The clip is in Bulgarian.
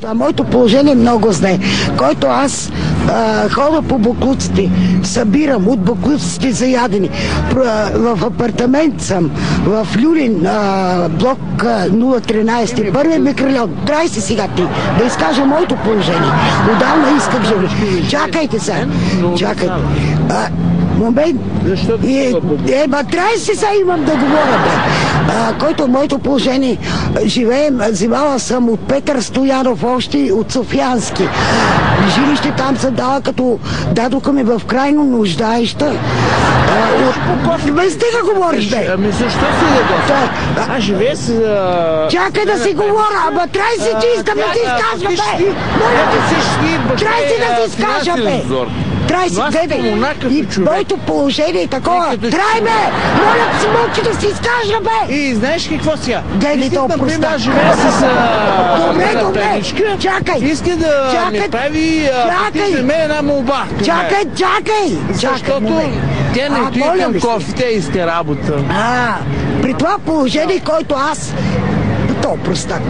Това моето положение много знае, който аз хода по буклуците, събирам от буклуците за ядене. В апартамент съм, в Люлин, блок 013, първият микрорайон. Трай се сега ти, да изкажа моето положение. Отдавна исках жена. Чакайте сега, чакайте. Момент. Трай се сега имам да говоря, бе. Който е моето положение, живеем, взимала съм от Петър Стоянов, още от Софиянски. Жилище там съм дала, като дадоха ми в крайно нуждаеща. Без стига говориш, бе. Ами защо си ядоса? Аз живея с... Чакай да си говоря, ама трай си, че искам да си изказва, бе. Трай си да си изкажа, бе. Трай си, бебе, и моето положение е такова. Трай, бе! Моля си мълчи да си изкажа, бе! И знаеш какво сега? Гледай то проста. Аз живея с Добре, чакай! Иска да ми прави за мен една молба. Чакай! Защото тя не отиде към кофите и иска работа. При това положение, който аз... То простак.